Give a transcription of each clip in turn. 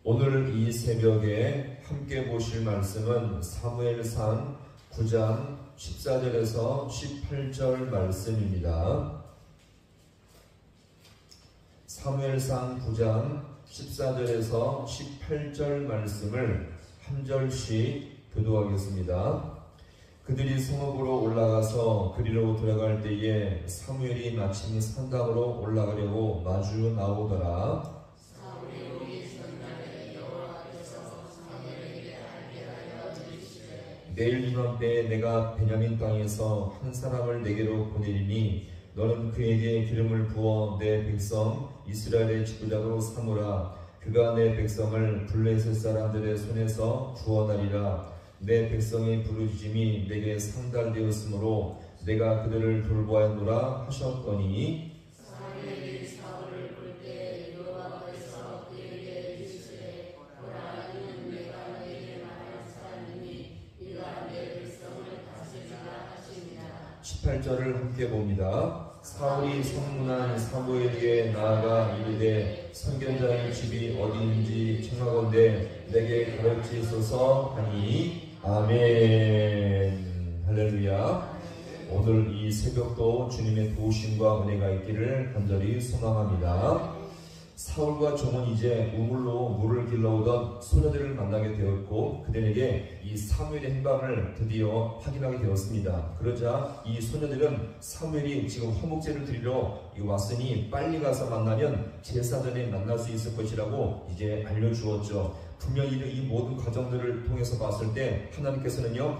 오늘 이 새벽에 함께 보실 말씀은 사무엘상 9장 14절에서 18절 말씀입니다. 사무엘상 9장 14절에서 18절 말씀을 한 절씩 교도하겠습니다. 그들이 성읍으로 올라가서 그리로 들어갈 때에 사무엘이 마침 산당으로 올라가려고 마주 나오더라. 내일 이맘때에 내가 베냐민 땅에서 한 사람을 내게로 보내리니 너는 그에게 기름을 부어 내 백성 이스라엘의 지도자로 삼으라. 그가 내 백성을 블레셋 사람들의 손에서 구원하리라. 내 백성의 부르짖음이 내게 상달되었으므로 내가 그들을 돌보았노라 하셨더니 사무엘이 사울을 볼 때 여호와께서 그에게 이르시되 보라 이는 내가 너에게 말한 사람이니 이가 내 백성을 다스리라 하시니라. 18절을 함께 봅니다. 사울이 성문한 사무엘에게 나아가 이르되 선견자의 집이 어디 있는지 청하건대 내게 가르치소서 하니 아멘. 할렐루야. 오늘 이 새벽도 주님의 도우심과 은혜가 있기를 간절히 소망합니다. 사울과 종은 이제 우물로 물을 길러오던 소녀들을 만나게 되었고 그들에게 이 사무엘의 행방을 드디어 확인하게 되었습니다. 그러자 이 소녀들은 사무엘이 지금 화목제를 드리러 왔으니 빨리 가서 만나면 제사 전에 만날 수 있을 것이라고 이제 알려주었죠. 분명히 이 모든 과정들을 통해서 봤을 때 하나님께서는요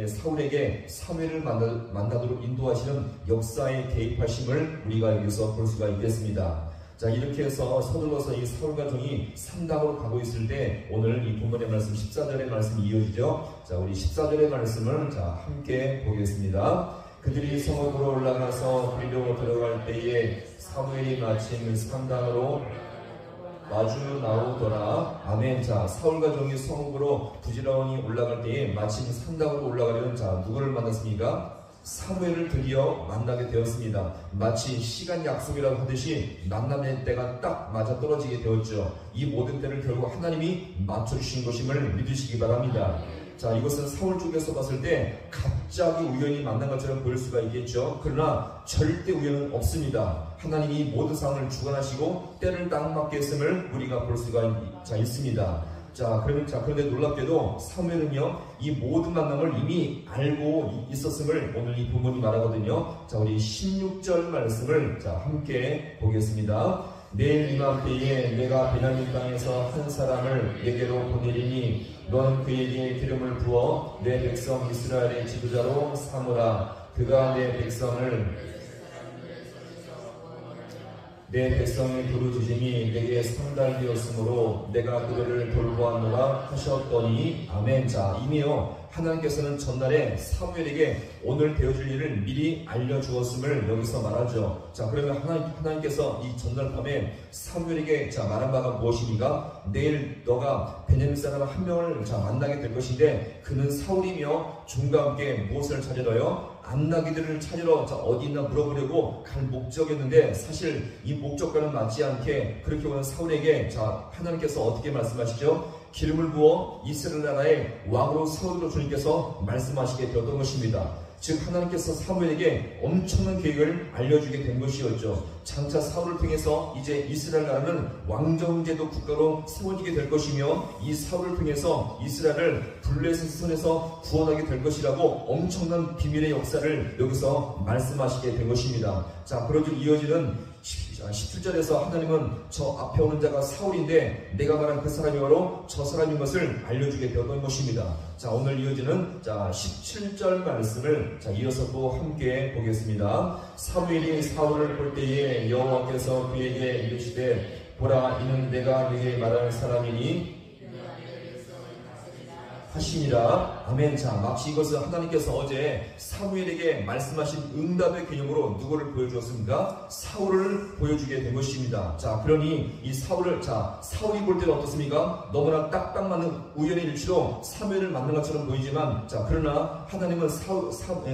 사울에게 사무엘을 만나도록 인도하시는 역사에 개입하심을 우리가 여기서 볼 수가 있겠습니다. 자, 이렇게 해서 서둘러서 이 사울과 종이 산당으로 가고 있을 때 오늘 이 본문의 말씀 14절의 말씀이 이어지죠. 자, 우리 14절의 말씀을 함께 보겠습니다. 그들이 성읍으로 올라가서 그리로 들어갈 때에 사무엘이 마침 산당으로 마주 나오더라. 아멘. 자, 사울과 종이 성읍으로 부지런히 올라갈 때에 마침 산당으로 올라가려는 누구를 만났습니까? 사무엘을 드디어 만나게 되었습니다. 마치 시간 약속이라고 하듯이 만남의 때가 딱 맞아 떨어지게 되었죠. 이 모든 때를 결국 하나님이 맞춰주신 것임을 믿으시기 바랍니다. 자, 이것은 사울 쪽에서 봤을 때 갑자기 우연히 만난 것처럼 보일 수가 있겠죠. 그러나 절대 우연은 없습니다. 하나님이 모든 상황을 주관하시고 때를 딱 맞게 했음을 우리가 볼 수가 있습니다. 그런데 놀랍게도 사무엘은요, 이 모든 만남을 이미 알고 있었음을 오늘 이 본문이 말하거든요. 자, 우리 16절 말씀을 함께 보겠습니다. 내일 이맘때에 내가 베냐민 땅에서 한 사람을 내게로 보내리니 너는 그에게 기름을 부어 내 백성 이스라엘의 지도자로 삼으라. 그가 내 백성의 부르짖음이 내게 상달되었으므로 내가 그들을 돌보았노라 하셨더니 아멘. 자, 이미요 하나님께서는 전날에 사무엘에게 오늘 되어질 일을 미리 알려주었음을 여기서 말하죠. 자, 그러면 하나님께서 이 전날 밤에 사무엘에게 말한 바가 무엇입니까? 내일 너가 베냐민 사람 한 명을 만나게 될 것인데 그는 사울이며 종과 함께 무엇을 찾으러요? 안나기들을 찾으러 어디 있나 물어보려고 갈 목적이었는데 사실 이 목적과는 맞지 않게 그렇게 오는 사울에게 하나님께서 어떻게 말씀하시죠? 기름을 부어 이스라엘 나라의 왕으로 세우도록 주님께서 말씀하시게 되었던 것입니다. 즉 하나님께서 사무엘에게 엄청난 계획을 알려주게 된 것이었죠. 장차 사울을 통해서 이제 이스라엘 나라는 왕정제도 국가로 세워지게 될 것이며 이 사울을 통해서 이스라엘을 블레셋 손에서 구원하게 될 것이라고 엄청난 비밀의 역사를 여기서 말씀하시게 된 것입니다. 자, 그러죠. 이어지는 17절에서 하나님은 저 앞에 오는 자가 사울인데 내가 말한 그 사람이 바로 저 사람인 것을 알려주게 되었던 것입니다. 자, 오늘 이어지는 17절 말씀을 이어서 또 함께 보겠습니다. 사무엘이 사울을 볼 때에 여호와께서 그에게 이르시되 보라 이는 내가 네게 말할 사람이니 하시니라. 아멘. 자, 마치 이것은 하나님께서 어제 사무엘에게 말씀하신 응답의 개념으로 누구를 보여주었습니까? 사울을 보여주게 된 것입니다. 자, 그러니 이 사울이 볼 때는 어떻습니까? 너무나 딱딱 맞는 우연의 일치로 사무엘을 만난 것처럼 보이지만, 그러나 하나님은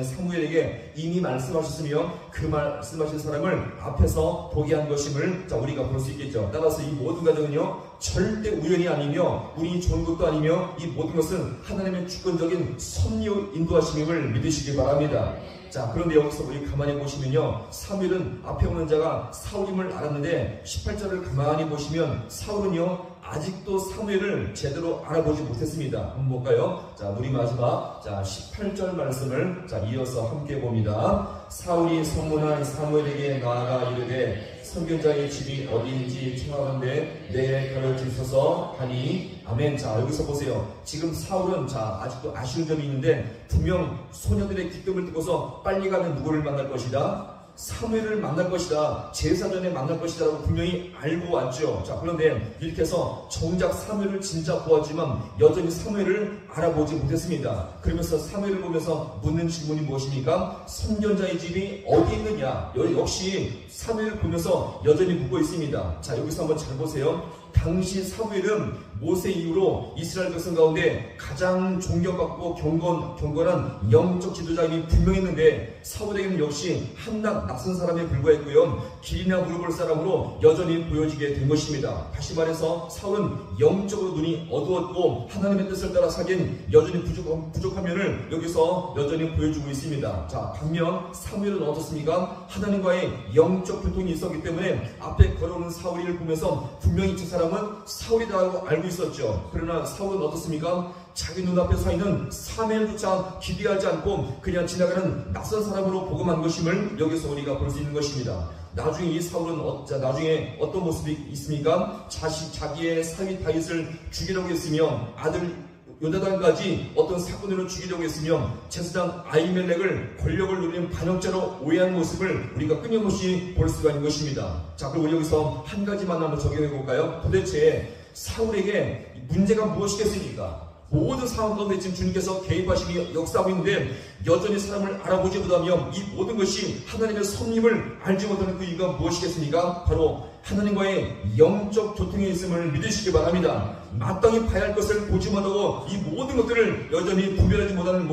사무엘에게 이미 말씀하셨으며 그 말씀하신 사람을 앞에서 보게 한 것임을 우리가 볼 수 있겠죠. 따라서 이 모든 과정은요 절대 우연이 아니며 운이 좋은 것도 아니며 이 모든 것은 하나님의 주권적인 섭리 인도하심임을 믿으시기 바랍니다. 자, 그런데 여기서 우리 가만히 보시면요, 사무엘은 앞에 오는 자가 사울임을 알았는데 18절을 가만히 보시면 사울은요 아직도 사무엘을 제대로 알아보지 못했습니다. 한번 볼까요? 자, 우리 마지막 18절 말씀을 이어서 함께 봅니다. 사울이 성문한 사무엘에게 나아가 이르되 선견자의 집이 어디인지 청하건대 내게 가르치소서 하니 아멘. 자, 여기서 보세요. 지금 사울은 아직도 아쉬운 점이 있는데 분명 소녀들의 기쁨을 듣고서 빨리 가면 누구를 만날 것이다? 사무엘을 만날 것이다. 제사전에 만날 것이다 라고 분명히 알고 왔죠. 자, 그런데 이렇게 해서 정작 사무엘을 진짜 보았지만 여전히 사무엘을 알아보지 못했습니다. 그러면서 사무엘을 보면서 묻는 질문이 무엇입니까? 선견자의 집이 어디 있느냐? 역시 사무엘을 보면서 여전히 묻고 있습니다. 자, 여기서 한번 잘 보세요. 당시 사무엘은 모세 이후로 이스라엘 백성 가운데 가장 존경받고 경건한 영적 지도자임이 분명했는데 사울에게는 역시 한낱 낯선 사람에 불과했고요. 길이나 물어볼 사람으로 여전히 보여지게 된 것입니다. 다시 말해서 사울은 영적으로 눈이 어두웠고 하나님의 뜻을 따라 살기엔 여전히 부족한 면을 여기서 여전히 보여주고 있습니다. 자, 반면 사무엘은 어떻습니까? 하나님과의 영적 교통이 있었기 때문에 앞에 걸어오는 사울을 보면서 분명히 저 사람은 사울이라고 알고 있었죠. 그러나 사울은 어떻습니까? 자기 눈앞에 서 있는 사무엘조차 기대하지 않고 그냥 지나가는 낯선 사람으로 보고만 것임을 여기서 우리가 볼 수 있는 것입니다. 나중에 이 사울은 나중에 어떤 모습이 있습니까? 자기의 사위 다윗을 죽이려고 했으며 아들 요나단까지 어떤 사건으로 죽이려고 했으며 제사장 아히멜렉을 권력을 누리는 반역자로 오해한 모습을 우리가 끊임없이 볼 수가 있는 것입니다. 자, 그럼 우리 여기서 한 가지만 한번 적용해 볼까요? 도대체 사울에게 문제가 무엇이겠습니까? 모든 상황 가운데 지금 주님께서 개입하시며 역사하고 있는데 여전히 사람을 알아보지 못하며 이 모든 것이 하나님의 섭림을 알지 못하는 그 이유가 무엇이겠습니까? 바로 하나님과의 영적 교통에 있음을 믿으시기 바랍니다. 마땅히 봐야 할 것을 보지 못하고 이 모든 것들을 여전히 분별하지 못하는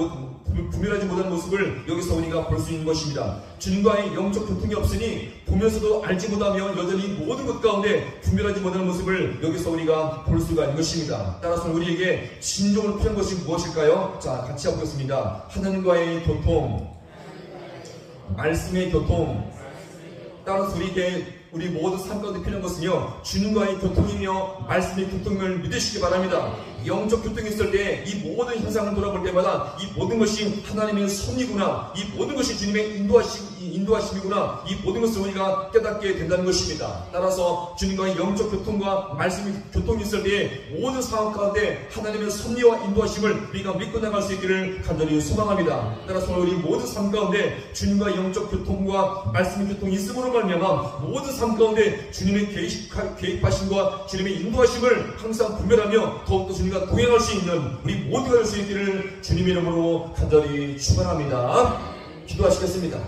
모습을 여기서 우리가 볼 수 있는 것입니다. 주님과의 영적 교통이 없으니 보면서도 알지 못하며 여전히 모든 것 가운데 분별하지 못하는 모습을 여기서 우리가 볼 수가 있는 것입니다. 따라서 우리에게 진정으로 필요한 것이 무엇일까요? 자, 같이 해보겠습니다. 하나님과의 교통, 말씀의 교통. 따라서 우리 모든 삶 가운데 필요한 것은요, 주님과의 교통이며 말씀의 교통을 믿으시기 바랍니다. 영적 교통이 있을 때 이 모든 현상을 돌아볼 때마다 이 모든 것이 하나님의 섭리구나, 이 모든 것이 주님의 인도하심이구나, 이 모든 것을 우리가 깨닫게 된다는 것입니다. 따라서 주님과의 영적 교통과 말씀의 교통이 있을 때 모든 상황 가운데 하나님의 섭리와 인도하심을 우리가 믿고 나갈 수 있기를 간절히 소망합니다. 따라서 우리 모든 삶 가운데 주님과의 영적 교통과 말씀의 교통이 있음으로 말미암아 모든 삶 가운데 주님의 개입하심과 주님의 인도하심을 항상 분별하며 더욱더 주님과 동행할 수 있는 우리 모두가 될 수 있기를 주님의 이름으로 간절히 축원합니다. 기도하시겠습니다.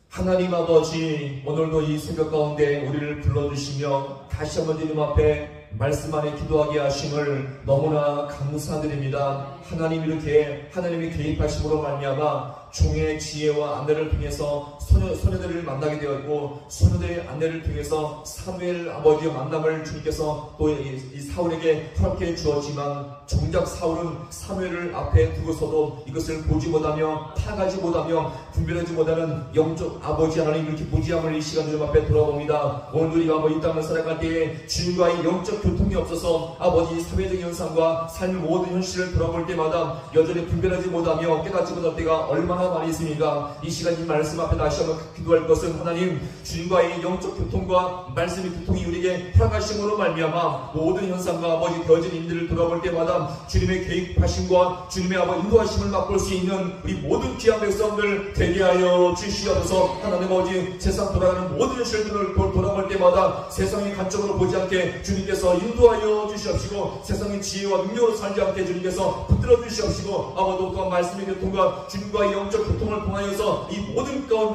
하나님 아버지, 오늘도 이 새벽 가운데 우리를 불러주시며 다시 한번 주님 앞에 말씀 안에 기도하게 하심을 너무나 감사드립니다. 하나님, 이렇게 하나님의 개입하심으로 말미암아 종의 지혜와 안내를 통해서 소녀들을 만나게 되었고, 소녀들의 안내를 통해서 사무엘 아버지의 만남을 주님께서 또 이 사울에게 허락해 주었지만 정작 사울은 사무엘을 앞에 두고서도 이것을 보지 못하며 파악하지 못하며 분별하지 못하는 영적 아버지 하나님, 이렇게 무지함을 이 시간 좀 앞에 돌아봅니다. 오늘 우리가 이 땅을 살아갈 때에 주님과의 영적 교통이 없어서 아버지 사회적 현상과 삶의 모든 현실을 돌아볼 때마다 여전히 분별하지 못하며 깨닫지 못할 때가 얼마나 많이 있습니까? 이 시간 이 말씀 앞에 다시 한번 기도할 것은 하나님, 주님과의 영적 교통과 말씀의 교통이 우리에게 허락하심으로 말미암아 모든 현상과 아버지 되어진 일들을 돌아볼 때마다 주님의 개입하심과 주님의 아버지 인도하심을 맛볼 수 있는 우리 모든 귀한 백성들 되게 하여 주시옵소서. 하나님 아버지, 세상 돌아가는 모든 현실들을 돌아볼 때마다 세상의 관점으로 보지 않게 주님께서 인도하여 주시옵시고, 세상의 지혜와 능력으로 살지 않게 주님께서 붙들어 주시옵시고, 아버지 또한 말씀의 교통과 주님과의 영적 고통을 통하여서 이 모든 것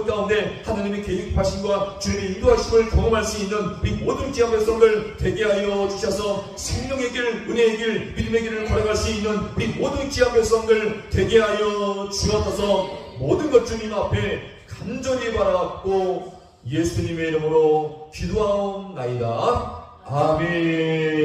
가운데 하나님의 계획하심과 주님의 인도하심을 경험할 수 있는 우리 모든 귀한 백성들 되게 하여 주셔서 생명의 길, 은혜의 길, 믿음의 길을 걸어갈 수 있는 우리 모든 귀한 백성들 되게 하여 주옵소서. 모든 것 주님 앞에 간절히 바라고 예수님의 이름으로 기도하옵나이다. 아멘.